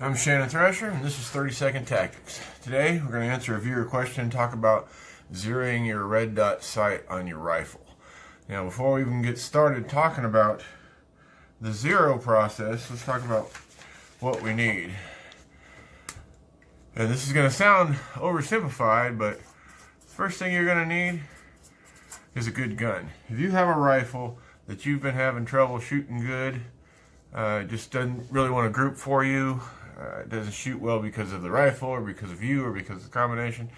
I'm Shannon Thrasher, and this is 30-Second Tactics. Today, we're going to answer a viewer question and talk about zeroing your red dot sight on your rifle. Now, before we even get started talking about the zero process, let's talk about what we need. And this is going to sound oversimplified, but the first thing you're going to need is a good gun. If you have a rifle that you've been having trouble shooting good, it just doesn't really want to group for you, it doesn't shoot well because of the rifle or because of you or because of the combination,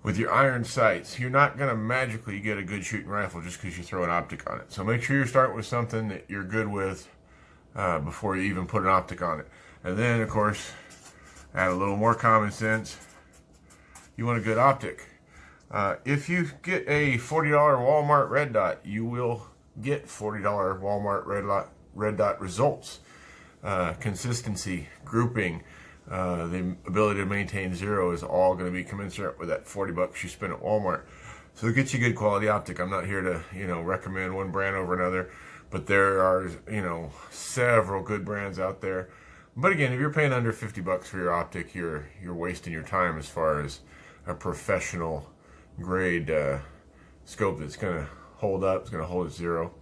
with your iron sights, you're not going to magically get a good shooting rifle just because you throw an optic on it. So make sure you're starting with something that you're good with before you even put an optic on it. And then, of course, add a little more common sense. You want a good optic. If you get a $40 Walmart red dot, you will get $40 Walmart red dot results. Consistency, grouping, the ability to maintain zero is all going to be commensurate with that $40 you spend at Walmart. So it gets you good quality optic. I'm not here to, recommend one brand over another, but there are, several good brands out there. But again, if you're paying under $50 for your optic, you're wasting your time as far as a professional grade scope that's going to hold up, it's going to hold at zero.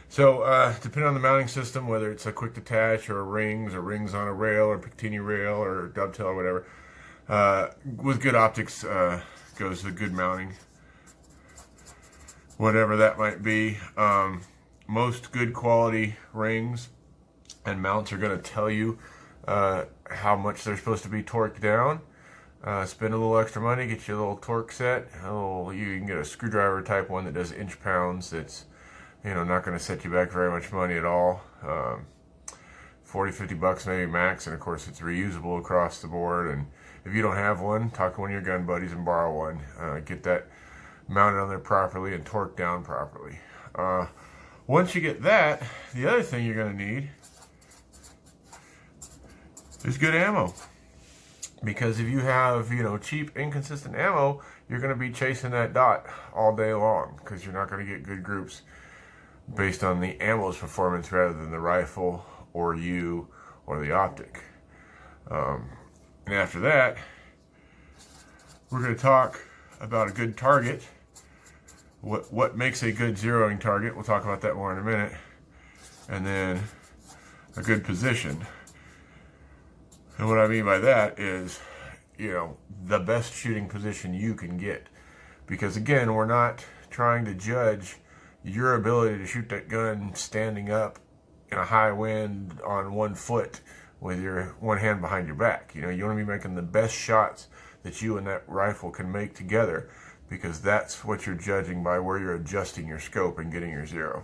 So, depending on the mounting system, whether it's a quick detach or rings on a rail or Picatinny rail or dovetail or whatever, with good optics goes the good mounting, whatever that might be. Most good quality rings and mounts are going to tell you how much they're supposed to be torqued down. Spend a little extra money, get you a little torque set. You can get a screwdriver type one that does inch pounds. That's not going to set you back very much money at all. 40, 50 bucks maybe max, and of course it's reusable across the board. And if you don't have one, talk to one of your gun buddies and borrow one. Get that mounted on there properly and torqued down properly. Once you get that, the other thing you're going to need is good ammo. Because if you have, cheap, inconsistent ammo, you're going to be chasing that dot all day long because you're not going to get good groups based on the ammo's performance rather than the rifle or you or the optic. And after that, we're going to talk about a good target. What makes a good zeroing target? We'll talk about that more in a minute. And then a good position. And what I mean by that is, the best shooting position you can get. Because again, we're not trying to judge your ability to shoot that gun standing up in a high wind on 1 foot with your one hand behind your back. You want to be making the best shots that you and that rifle can make together, because that's what you're judging by where you're adjusting your scope and getting your zero.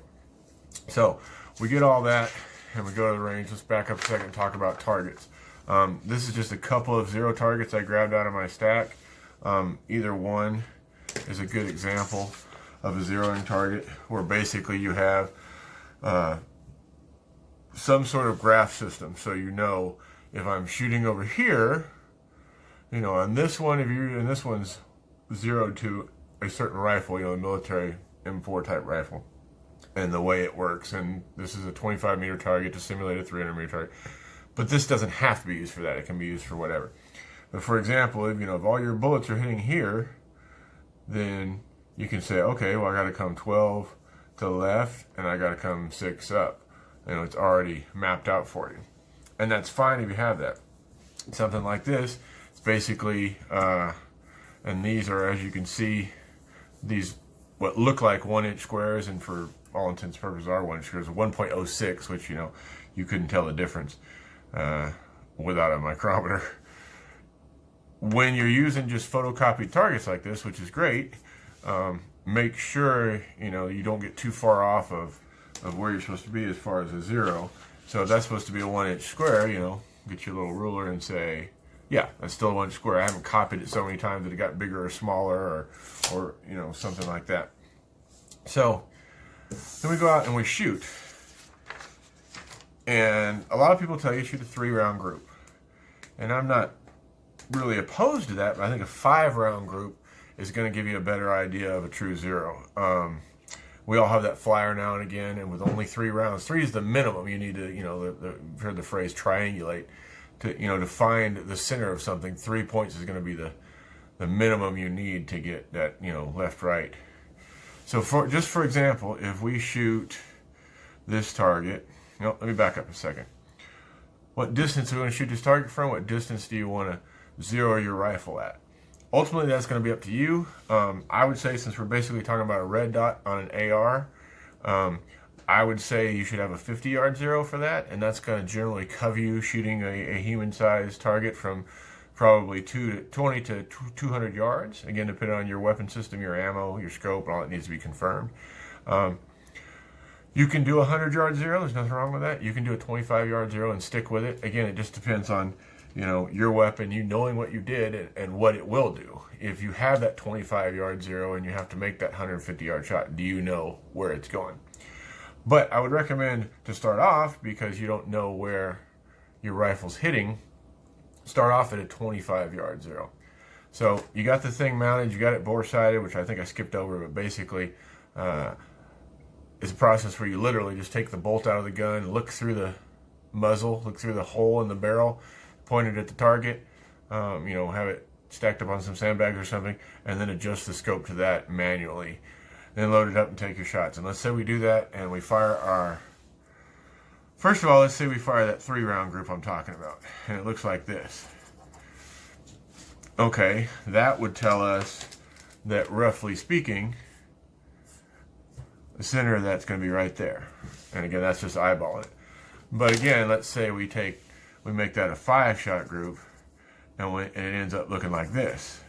So we get all that and we go to the range. Let's back up a second and talk about targets. This is just a couple of zero targets I grabbed out of my stack. Either one is a good example of a zeroing target, where basically you have some sort of graph system. So if I'm shooting over here, on this one, and this one's zeroed to a certain rifle, a military M4 type rifle, and the way it works. And this is a 25 meter target to simulate a 300 meter target. But this doesn't have to be used for that. It can be used for whatever. But for example, if all your bullets are hitting here, then you can say, okay, well, I got to come 12 to the left, and I got to come 6 up. It's already mapped out for you. And that's fine if you have that. Something like this, it's basically, and these are, as you can see, these what look like 1 inch squares, and for all intents and purposes are 1 inch squares, 1.06, which, you couldn't tell the difference without a micrometer. When you're using just photocopied targets like this, which is great, make sure you don't get too far off of where you're supposed to be as far as a zero. So if that's supposed to be a 1 inch square, get your little ruler and say, yeah, that's still a 1 inch square. I haven't copied it so many times that it got bigger or smaller or something like that. So then we go out and we shoot. And a lot of people tell you shoot a 3-round group. And I'm not really opposed to that, but I think a 5-round group is going to give you a better idea of a true zero. We all have that flyer now and again, and with only 3 rounds, 3 is the minimum. You need to, you've heard the phrase triangulate. to find the center of something. 3 points is going to be the minimum you need to get that, left, right. So for example, if we shoot this target, let me back up a second. What distance are we going to shoot this target from? What distance do you want to zero your rifle at? Ultimately, that's going to be up to you. I would say, since we're basically talking about a red dot on an AR, I would say you should have a 50-yard zero for that, and that's going to generally cover you shooting a human-sized target from probably 20 to 200 yards. Again, depending on your weapon system, your ammo, your scope, and all that needs to be confirmed. You can do a 100-yard zero. There's nothing wrong with that. You can do a 25-yard zero and stick with it. Again, it just depends on your weapon, you knowing what you did and what it will do. If you have that 25-yard zero and you have to make that 150-yard shot, do you know where it's going? But I would recommend to start off, because you don't know where your rifle's hitting, start off at a 25-yard zero. So you got the thing mounted, you got it bore-sighted, which I think I skipped over, but basically it's a process where you literally just take the bolt out of the gun, look through the muzzle, look through the hole in the barrel, point it at the target, have it stacked up on some sandbags or something, and then adjust the scope to that manually. Then load it up and take your shots. And let's say we do that and we fire our... First of all, let's say we fire that 3-round group I'm talking about. And it looks like this. Okay, that would tell us that, roughly speaking, the center of that's going to be right there. And again, that's just eyeballing it. But again, let's say we make that a 5-shot group, and it ends up looking like this.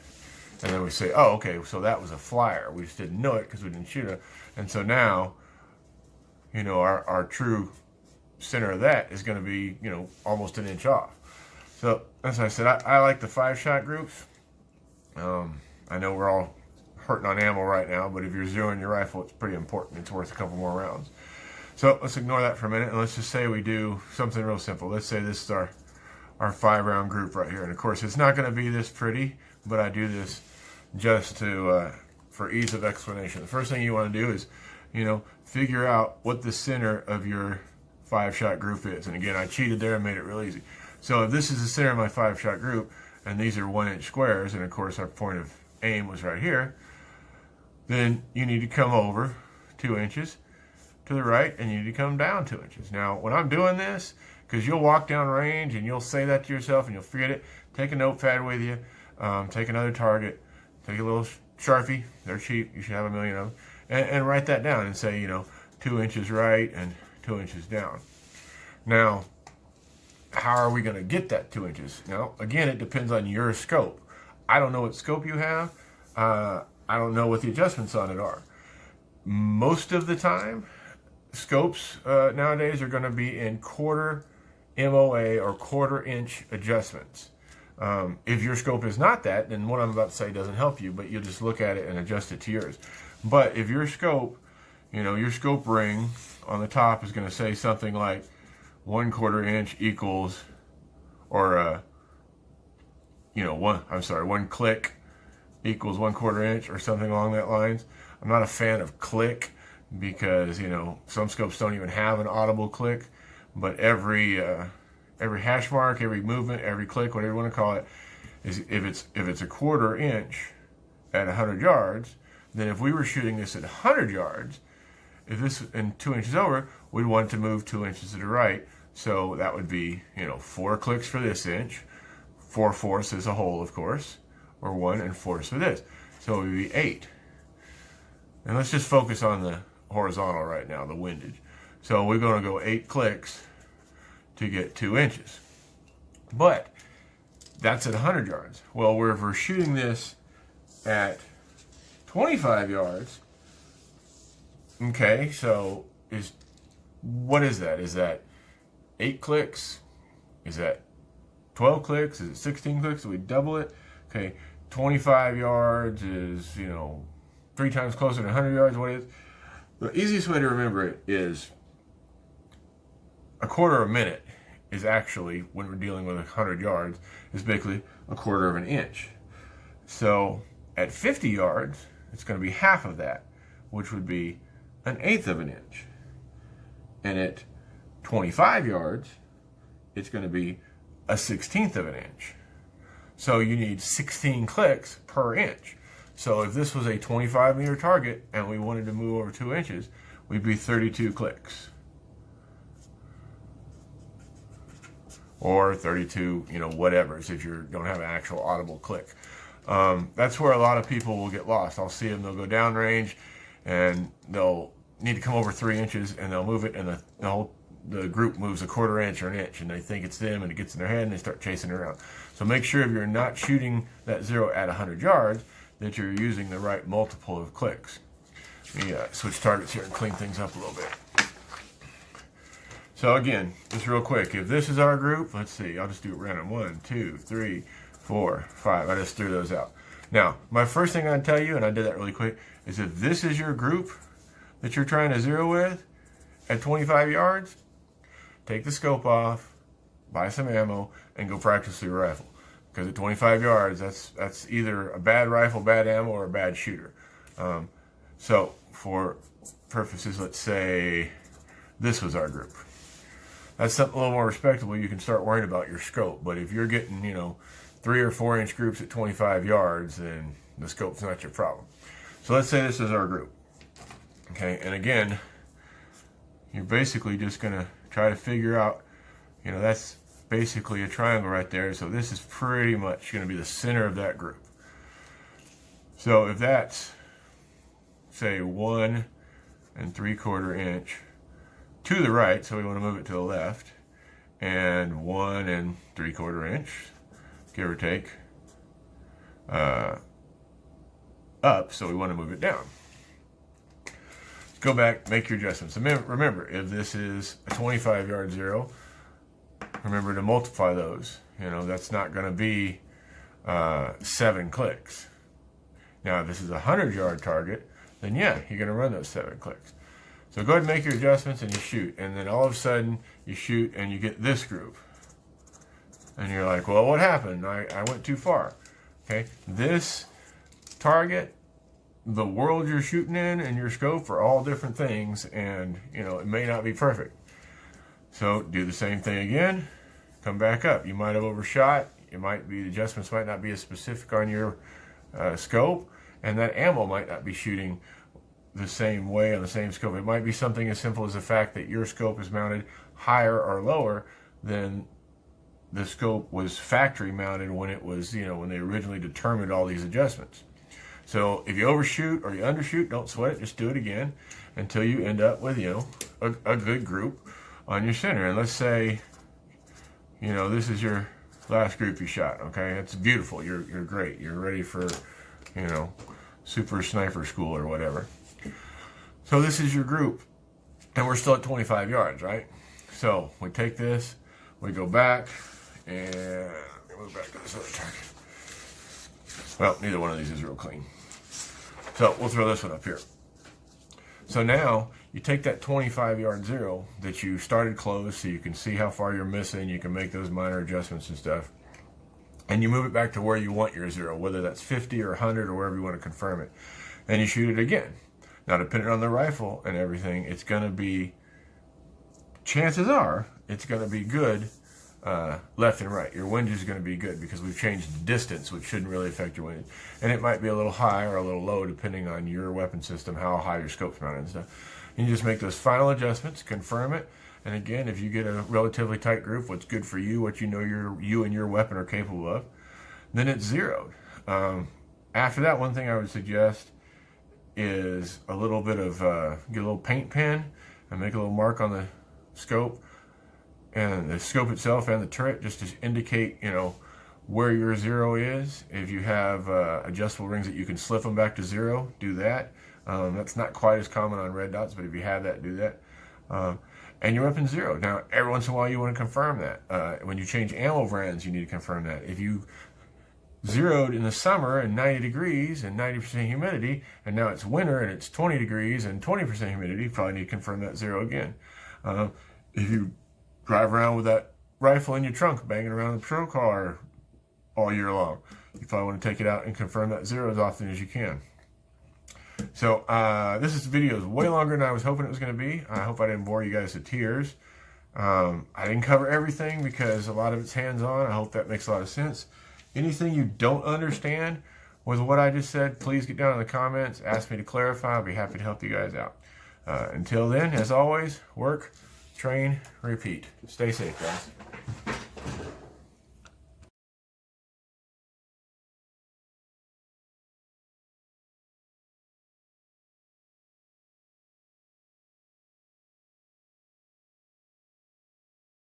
And then we say, oh, okay, so that was a flyer. We just didn't know it because we didn't shoot it. And so now, our true center of that is going to be, almost an inch off. So, as I said, I like the 5-shot groups. I know we're all hurting on ammo right now, but if you're zeroing your rifle, it's pretty important. It's worth a couple more rounds. So let's ignore that for a minute, and let's just say we do something real simple. Let's say this is our 5-round group right here. And of course, it's not going to be this pretty, but I do this just for ease of explanation. The first thing you want to do is, figure out what the center of your 5-shot group is. And again, I cheated there and made it real easy. So if this is the center of my 5-shot group, and these are 1-inch squares, and of course our point of aim was right here, then you need to come over 2 inches to the right, and you need to come down 2 inches. Now, when I'm doing this, because you'll walk down range and you'll say that to yourself and you'll forget it, take a notepad with you, take another target, take a little Sharpie, they're cheap, you should have a million of them, and write that down and say, 2 inches right and 2 inches down. Now, how are we going to get that 2 inches? Now, again, it depends on your scope. I don't know what scope you have. I don't know what the adjustments on it are. Most of the time, scopes nowadays are going to be in quarter MOA or quarter-inch adjustments. If your scope is not that, then what I'm about to say doesn't help you, but you'll just look at it and adjust it to yours. But if your scope, your scope ring on the top is going to say something like 1/4 inch equals, or 1 click equals 1/4 inch or something along that lines. I'm not a fan of click because, some scopes don't even have an audible click, but every hash mark, every movement, every click, whatever you want to call it, is if it's a 1/4 inch at 100 yards, then if we were shooting this at 100 yards, if this and 2 inches over, we'd want to move 2 inches to the right. So that would be, 4 clicks for this inch, 4/4 as a whole, of course, or 1 1/4 for this. So it would be 8. And let's just focus on the horizontal right now, the windage. So we're going to go 8 clicks to get 2 inches. But that's at 100 yards. Well, if we're shooting this at 25 yards, okay, so what is that? Is that 8 clicks? Is that 12 clicks? Is it 16 clicks? Do we double it? Okay, 25 yards is, 3 times closer to 100 yards. What is? The easiest way to remember it is 1/4 minute is actually, when we're dealing with 100 yards, is basically 1/4 inch. So at 50 yards, it's going to be half of that, which would be 1/8 inch. And at 25 yards, it's going to be 1/16 of an inch. So you need 16 clicks per inch. So if this was a 25-meter target and we wanted to move over 2 inches, we'd be 32 clicks. Or 32, whatever, if you don't have an actual audible click. That's where a lot of people will get lost. I'll see them, they'll go downrange and they'll need to come over 3 inches and they'll move it, and the group moves 1/4 inch or an inch, and they think it's them, and it gets in their head and they start chasing it around. So make sure if you're not shooting that 0 at 100 yards that you're using the right multiple of clicks. Let me switch targets here and clean things up a little bit. So again, just real quick, if this is our group, let's see, I'll just do it random. 1, 2, 3, 4, 5. I just threw those out. Now, my first thing I'd tell you, and I did that really quick, is if this is your group that you're trying to zero with at 25 yards, take the scope off, buy some ammo, and go practice your rifle. Because at 25 yards, that's either a bad rifle, bad ammo, or a bad shooter. So for purposes, let's say this was our group. That's something a little more respectable. You can start worrying about your scope. But if you're getting, 3 or 4 inch groups at 25 yards, then the scope's not your problem. So let's say this is our group. Okay, and again, you're basically just going to try to figure out, that's basically a triangle right there. So this is pretty much going to be the center of that group. So if that's, say, 1 3/4 inch to the right, so we want to move it to the left, and 1 3/4 inch, give or take, up, so we want to move it down. Go back, make your adjustments. Remember, if this is a 25-yard zero, remember to multiply those. That's not going to be 7 clicks. Now, if this is a 100-yard target, then yeah, you're going to run those 7 clicks. So go ahead and make your adjustments and you shoot. And then all of a sudden, you shoot and you get this group. And you're like, well, what happened? I went too far. Okay, this target, the world you're shooting in, and your scope are all different things, and it may not be perfect. So do the same thing again, come back up. You might have overshot, the adjustments might not be as specific on your scope, and that ammo might not be shooting the same way on the same scope. It might be something as simple as the fact that your scope is mounted higher or lower than the scope was factory mounted when it was, when they originally determined all these adjustments. So if you overshoot or you undershoot, don't sweat it. Just do it again until you end up with, a good group on your center. And let's say, this is your last group you shot. Okay, it's beautiful. You're great. You're ready for, super sniper school or whatever. So this is your group, and we're still at 25 yards, right? So we take this, we go back, and move back to this other target. Well, neither one of these is real clean. So we'll throw this one up here. So now you take that 25-yard zero that you started close, so you can see how far you're missing. You can make those minor adjustments and stuff. And you move it back to where you want your zero, whether that's 50 or 100 or wherever you want to confirm it. And you shoot it again. Now, depending on the rifle and everything, it's going to be, chances are, it's going to be good left and right. Your windage is going to be good because we've changed the distance, which shouldn't really affect your windage. And it might be a little high or a little low depending on your weapon system, how high your scope's mounted and stuff. And you just make those final adjustments, confirm it. And again, if you get a relatively tight group, what's good for you, what you and your weapon are capable of, then it's zeroed. After that, one thing I would suggest is a little bit of, get a little paint pen and make a little mark on the scope and the scope itself and the turret, just to indicate, where your zero is. If you have adjustable rings that you can slip them back to zero, do that. That's not quite as common on red dots, but if you have that, do that. And your weapon's zero. Now, every once in a while, you want to confirm that. When you change ammo brands, you need to confirm that. If you zeroed in the summer and 90 degrees and 90% humidity, and now it's winter and it's 20 degrees and 20% humidity, you probably need to confirm that zero again. If you drive around with that rifle in your trunk, banging around the patrol car all year long, you probably want to take it out and confirm that zero as often as you can. So this video is way longer than I was hoping it was going to be. I hope I didn't bore you guys to tears. I didn't cover everything because a lot of it's hands-on. I hope that makes a lot of sense. Anything you don't understand with what I just said, please get down in the comments. Ask me to clarify. I'll be happy to help you guys out. Until then, as always, work, train, repeat. Stay safe, guys.